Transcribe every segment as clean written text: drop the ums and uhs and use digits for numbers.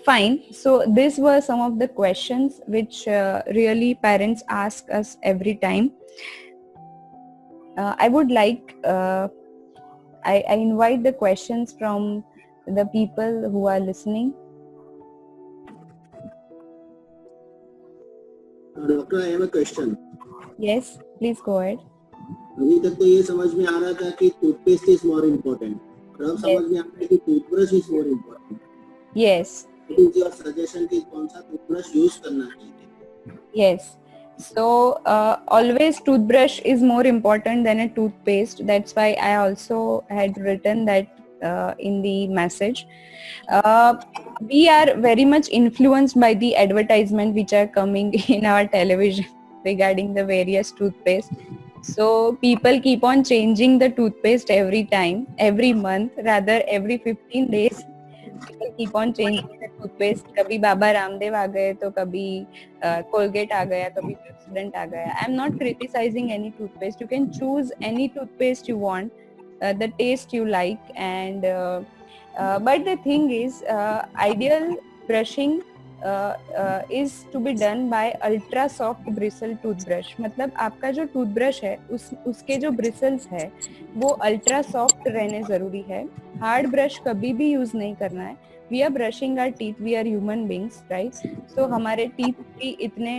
fine. So these were some of the questions which really parents ask us every time. I would like, I invite the questions from the people who are listening. Doctor, I have a question. Yes, please go ahead. अभी तक तो ये समझ में आ रहा था कि toothpaste is more important, और अब समझ में आ रहा है कि toothbrush is more important. Yes. What is your suggestion कि कौन सा टूथब्रश यूज करना चाहिए? Yes. So always toothbrush is more important than a toothpaste. That's why I also had written that in the message. We are very much influenced by the advertisement which are coming in our television regarding the various toothpaste. So people keep on changing the toothpaste every time, every month, rather every 15 days. People keep on changing the toothpaste. कभी बाबा रामदेव आ गए तो कभी Colgate आ गया, कभी Pepsodent आ गया. I'm not criticizing any toothpaste. You can choose any toothpaste you want, the taste you like, and but the thing is, ideal brushing is to be done by ultra soft bristle toothbrush. मतलब आपका जो toothbrush है उसके जो bristles है वो ultra soft रहने जरूरी है. Hard brush कभी भी use नहीं करना है. We are brushing our teeth. We are human beings, right? So हमारे teeth भी इतने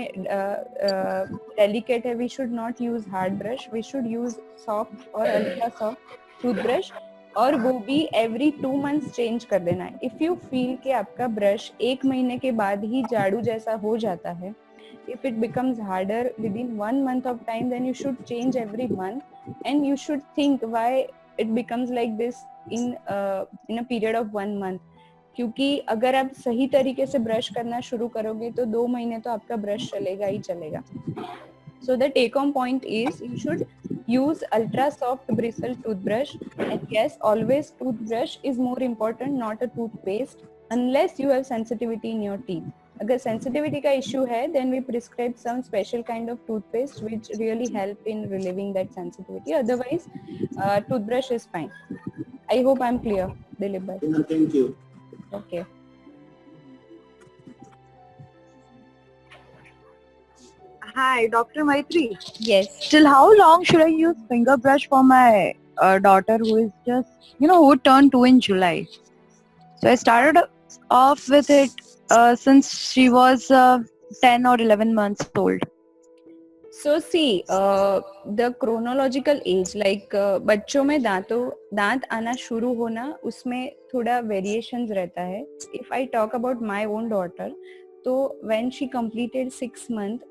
delicate है. We should not use hard brush. We should use soft or ultra soft toothbrush. और वो भी every 2 months change कर देना है. If you feel कि आपका brush 1 महीने के बाद ही झाड़ू जैसा हो जाता है, if it becomes harder within 1 month of time, then you should change every month, and you should think why it becomes like this in a period of 1 month. क्योंकि अगर आप सही तरीके से ब्रश करना शुरू करोगे तो 2 महीने तो आपका ब्रश चलेगा ही चलेगा. So the take home point is you should use ultra soft bristle toothbrush, and yes, always toothbrush is more important, not a toothpaste, unless you have sensitivity in your teeth. अगर sensitivity का issue है, then we prescribe some special kind of toothpaste which really help in relieving that sensitivity. Otherwise, toothbrush is fine. I hope I'm clear, Dilip bhai. Thank you. Okay. Hi, Dr. Maitri. Yes. Till how long should I use finger brush for my daughter who is just, who turned 2 in July? So I started off with it since she was 10 or 11 months old. So see, the chronological age, like बच्चों में दांत आना शुरू होना उसमें थोड़ा variations रहता है. If I talk about my own daughter, तो when she completed 6 months,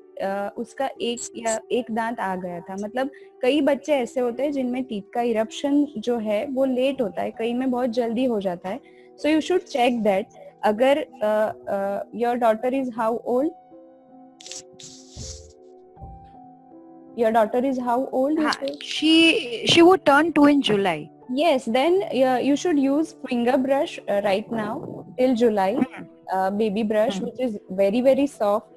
उसका एक दांत आ गया था. मतलब कई बच्चे ऐसे होते हैं जिनमें टीथ का इरप्शन जो है वो लेट होता है, कई में बहुत जल्दी हो जाता है. So you should check that. अगर your daughter is how old? Your daughter is how old? She would turn 2 in July. Yes, then you should use finger brush right now till July. Baby brush, which is very very soft,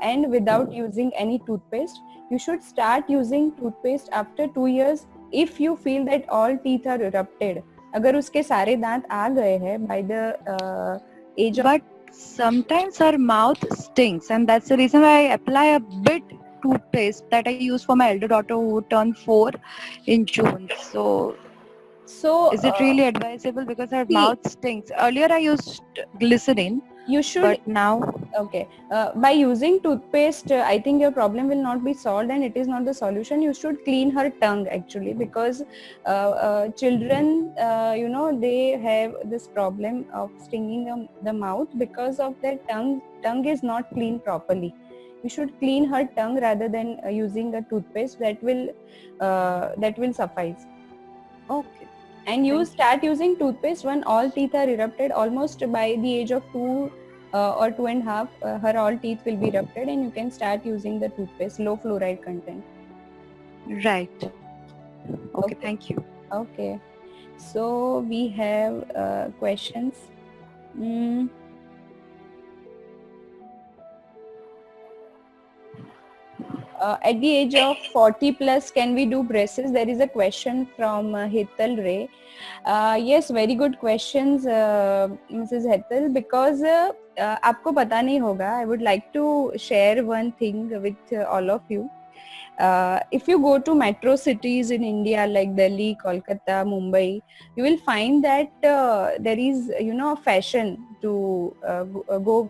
and without using any toothpaste. You should start using toothpaste after 2 years if you feel that all teeth are erupted. अगर उसके सारे दांत आ गए हैं by the age of. But sometimes her mouth stinks, and that's the reason why I apply a bit toothpaste that I use for my elder daughter who turned 4 in June. So is it really advisable because her mouth stinks? Earlier I used glycerin. You should. But now. Okay. By using toothpaste, I think your problem will not be solved, and it is not the solution. You should clean her tongue actually, because children, they have this problem of stinging the mouth because of their tongue. Tongue is not cleaned properly. You should clean her tongue rather than using a toothpaste. That will suffice. Okay. And you start using toothpaste when all teeth are erupted. Almost by the age of 2 or 2.5, her all teeth will be erupted, and you can start using the toothpaste, low fluoride content. Right. Okay, thank you. Okay. So we have questions. at the age of 40 plus, can we do braces? There is a question from Hetal Ray. Yes, very good questions, Mrs. Hetal, because आपको पता नहीं होगा. I would like to share one thing with all of you. If you go to metro cities in India like Delhi, Kolkata, Mumbai, you will find that there is, a fashion to go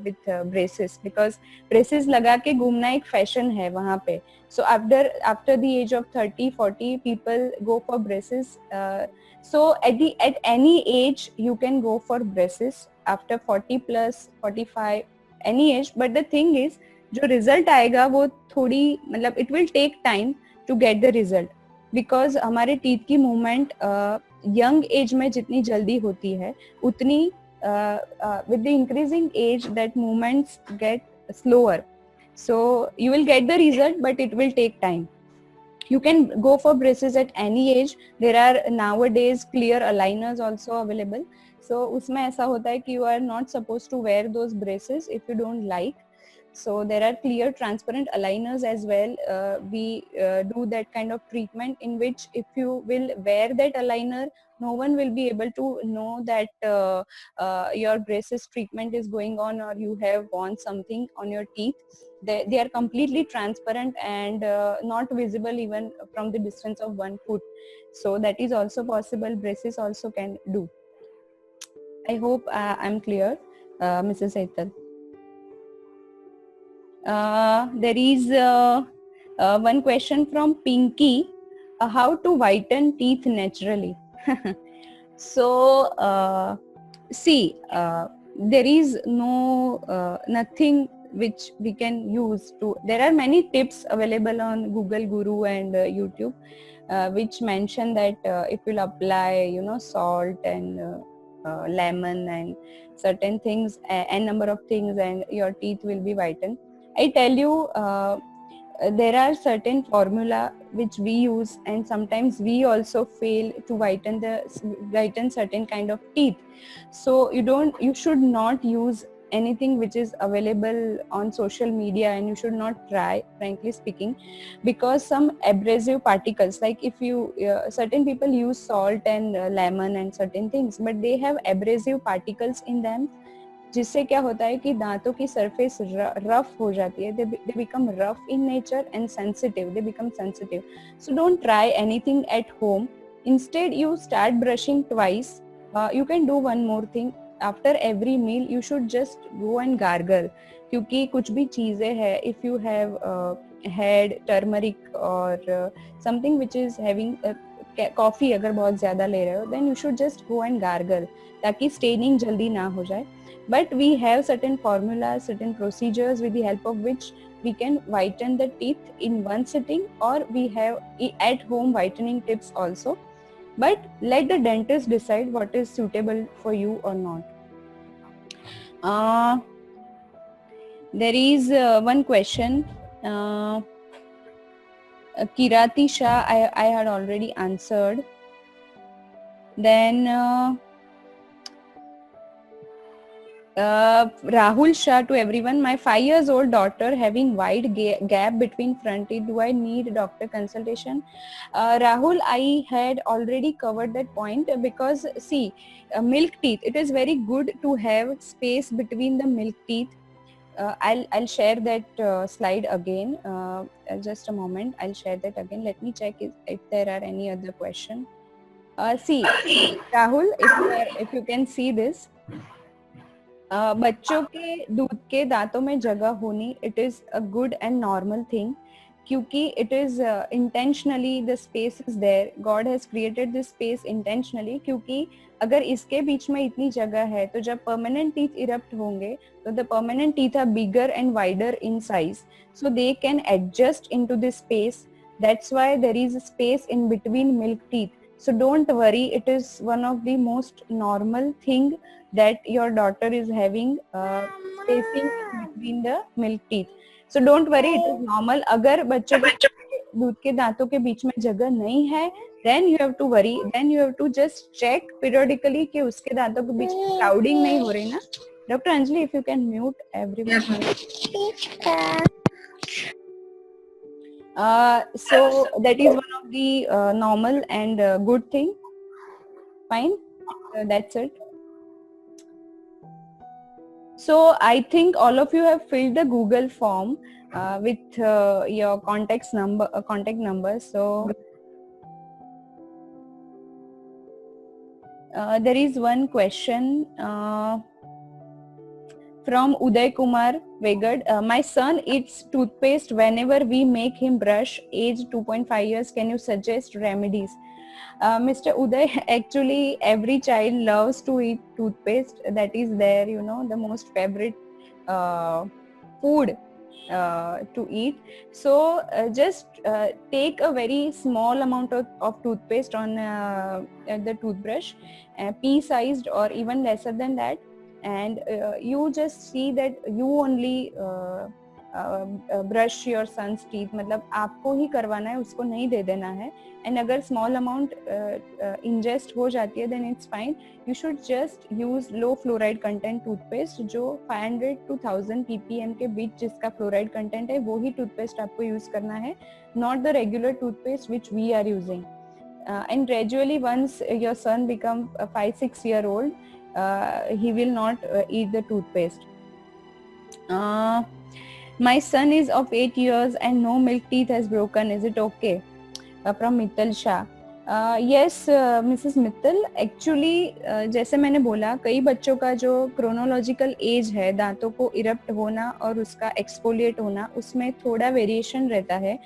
with braces, because braces लगा के घूमना एक fashion है वहाँ पे. So after the age of 30, 40, people go for braces. So at any age you can go for braces after 40 plus, 45, any age. But the thing is, जो result आएगा वो थोड़ी, मतलब it will take time to get the result, because हमारे teeth की movement young age में जितनी जल्दी होती है उतनी with the increasing age that movements get slower. So you will get the result but it will take time. You can go for braces at any age. There are nowadays clear aligners also available. So उसमें ऐसा होता है कि you are not supposed to wear those braces if you don't like. So there are clear transparent aligners as well. We do that kind of treatment in which if you will wear that aligner, no one will be able to know that your braces treatment is going on or you have worn something on your teeth. They are completely transparent and not visible even from the distance of 1 foot. So that is also possible. Braces also can do. I hope I'm clear, Mrs. Aital. There is one question from Pinky. How to whiten teeth naturally? So see, there is nothing which we can use to. There are many tips available on Google Guru and YouTube, which mention that if you'll apply, salt and lemon and certain things, n number of things, and your teeth will be whitened. I tell you, there are certain formula which we use, and sometimes we also fail to whiten certain kind of teeth. So you should not use anything which is available on social media, and you should not try, frankly speaking, because some abrasive particles, like if you certain people use salt and lemon and certain things, but they have abrasive particles in them, जिससे क्या होता है कि दांतों की surface rough हो जाती है. they become rough in nature and sensitive. They become sensitive. So don't try anything at home. Instead, you start brushing twice. You can do one more thing. After every meal, you should just go and gargle. क्योंकि कुछ भी चीजें हैं, if you have had turmeric or something which is having coffee, अगर बहुत ज्यादा ले रहे हो, then you should just go and gargle, ताकि staining जल्दी ना हो जाए. But we have certain formulas, certain procedures with the help of which we can whiten the teeth in one sitting, or we have at home whitening tips also. But let the dentist decide what is suitable for you or not. There is one question. Kirati Shah, I had already answered. Then Rahul Shah, to everyone, my 5 years old daughter having wide gap between front teeth, do I need doctor consultation? Rahul, I had already covered that point, because see, milk teeth, it is very good to have space between the milk teeth. I'll share that slide again. Just a moment, I'll share that again. Let me check if there are any other question. See, Rahul, if you can see this. बच्चों के दूध के दांतों में जगह होनी, it is a good and normal thing, क्योंकि it is intentionally the space is there. God has created this space intentionally, क्योंकि अगर इसके बीच में इतनी जगह है तो जब परमानेंट टीथ इरप्ट होंगे तो the permanent teeth are bigger and wider in size, so they can adjust into this space. That's why there is space in between milk teeth. So don't worry, it is one of the most normal thing that your daughter is having spacing between the milk teeth. So don't worry, it is normal. अगर बच्चों के दूध के दांतों के बीच में जगह नहीं है, then you have to worry. Then you have to just check periodically कि उसके दांतों के बीच में crowding नहीं हो रही ना. Dr. Anjali, if you can mute everyone. So that is one of the normal and good thing. Fine, that's it. So I think all of you have filled the Google form with your contact number. So there is one question from Uday Kumar Vegad. My son eats toothpaste whenever we make him brush. Age 2.5 years. Can you suggest remedies? Mr. Uday, actually every child loves to eat toothpaste. That is their, the most favorite food to eat. So just take a very small amount of toothpaste on the toothbrush, pea-sized or even lesser than that, and you just see that you only brush your son's teeth. मतलब आपको ही करवाना है, उसको नहीं दे देना है. And अगर small amount ingest हो जाती है, then it's fine. You should just use low fluoride content toothpaste, जो 500 to 1000 ppm के बीच जिसका fluoride content है, वो ही toothpaste आपको use करना है, not the regular toothpaste which we are using. And gradually, once your son becomes 5-6 year old, he will not eat the toothpaste. My son is of 8 years and no milk teeth has broken. Is it okay? From Mittal Shah. Yes, Mrs. Mittal. Actually, जैसे मैंने बोला, कई बच्चों का जो chronological age है दांतों को इरप्ट होना और उसका एक्सफोलिएट होना, उसमें थोड़ा वेरिएशन रहता है.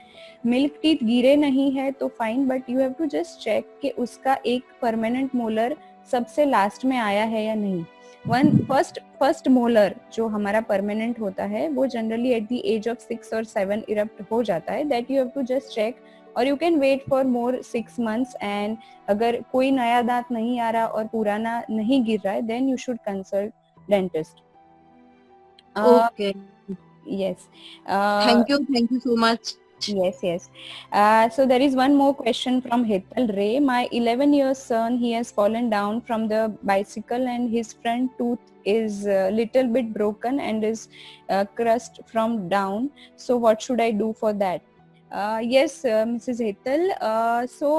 मिल्क टीथ गिरे नहीं है तो fine, but you have to just check कि उसका एक परमानेंट मोलर सबसे लास्ट में आया है या नहीं. फर्स्ट मोलर जो हमारा परमानेंट होता है वो generally at the age of 6 और 7 इरप्ट हो जाता है. That you have to just check, और you can wait for more 6 months. And अगर कोई नया दांत नहीं आ रहा और पुराना नहीं गिर रहा है, then you should consult dentist. Okay. Yes. Thank you so much. Yes. So there is one more question from Hetal Ray. My 11-year son, he has fallen down from the bicycle and his front tooth is a little bit broken and is crushed from down. So what should I do for that? Yes, Mrs. Hetal. So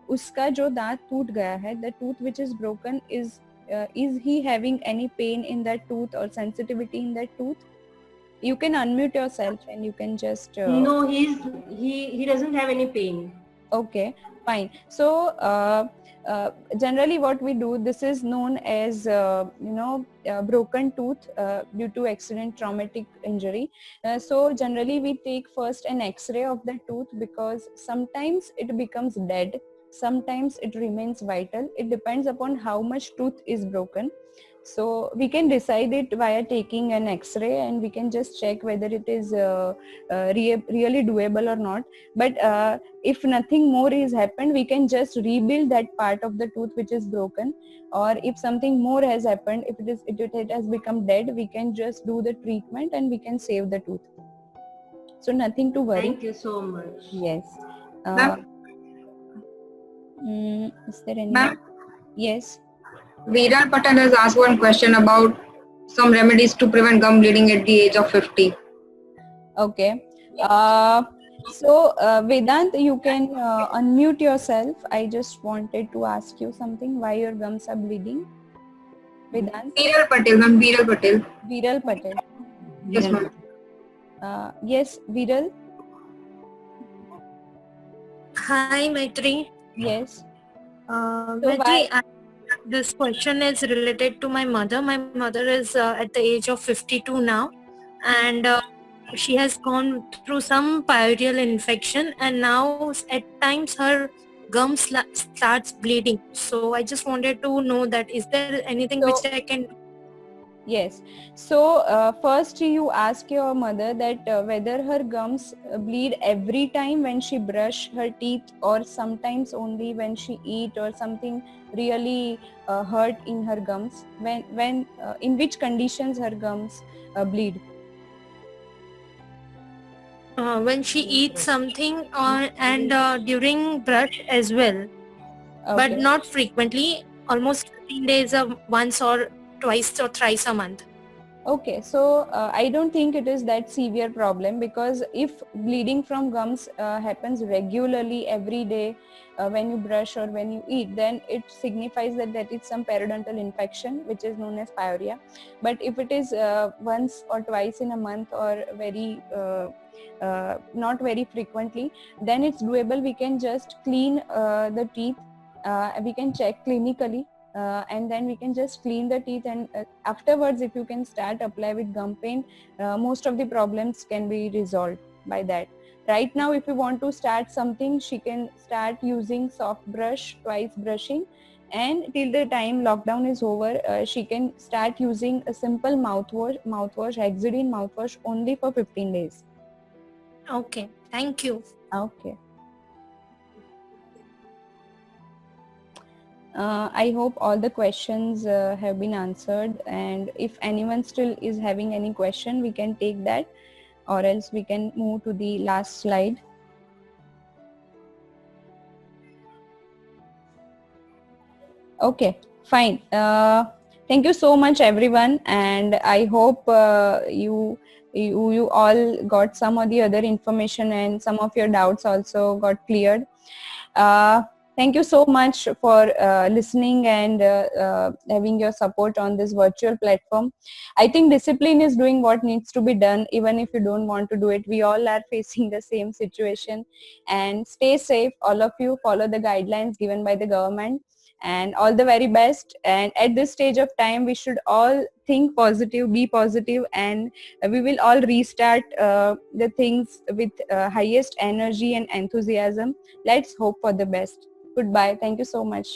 उसका जो दांत टूट गया है, the tooth which is broken is he having any pain in that tooth or sensitivity in that tooth? You can unmute yourself and you can just No, he doesn't have any pain. Okay, fine. So generally what we do, this is known as broken tooth due to accident, traumatic injury. So generally we take first an x-ray of the tooth, because sometimes it becomes dead, sometimes it remains vital. It depends upon how much tooth is broken. So we can decide it via taking an x-ray, and we can just check whether it is really doable or not. But if nothing more is happened, we can just rebuild that part of the tooth which is broken. Or if something more has happened, if it has become dead, we can just do the treatment and we can save the tooth. So nothing to worry. Thank you so much. Yes. Ma'am? Is there any? Ma'am? Yes. Viral Patel has asked one question about some remedies to prevent gum bleeding at the age of 50. Okay. So Vedant, you can unmute yourself. I just wanted to ask you something. Why your gums are bleeding? Vedant? Viral Patel, ma'am. Viral Patel. Viral Patel. Yes, ma'am. Yes, Viral. Hi, Maitri. Yes. Maitri, this question is related to my mother. My mother is at the age of 52 now, and she has gone through some pyoreal infection, and now at times her gums starts bleeding. So I just wanted to know that is there anything which I can do? Yes. So first you ask your mother that whether her gums bleed every time when she brush her teeth, or sometimes only when she eat, or something really hurt in her gums. When in which conditions her gums bleed? When she eats something and during brush as well, but Okay. not frequently, almost 15 days once or twice or thrice a month. Okay, so I don't think it is that severe problem, because if bleeding from gums happens regularly every day when you brush or when you eat, then it signifies that that is some periodontal infection, which is known as pyorrhea. But if it is once or twice in a month or very not very frequently, then it's doable. We can just clean the teeth. We can check clinically, and then we can just clean the teeth, and afterwards if you can start apply with gum paint, most of the problems can be resolved by that. Right now, if you want to start something, she can start using soft brush, twice brushing, and till the time lockdown is over, she can start using a simple mouthwash, Hexidine mouthwash, only for 15 days. Okay, thank you. Okay. I hope all the questions have been answered, and if anyone still is having any question, we can take that, or else we can move to the last slide. Okay, fine. Thank you so much, everyone, and I hope you all got some of the other information, and some of your doubts also got cleared. Thank you so much for listening and having your support on this virtual platform. I think discipline is doing what needs to be done, even if you don't want to do it. We all are facing the same situation. And stay safe, all of you. Follow the guidelines given by the government. And all the very best. And at this stage of time, we should all think positive, be positive, and we will all restart the things with highest energy and enthusiasm. Let's hope for the best. Goodbye. Thank you so much.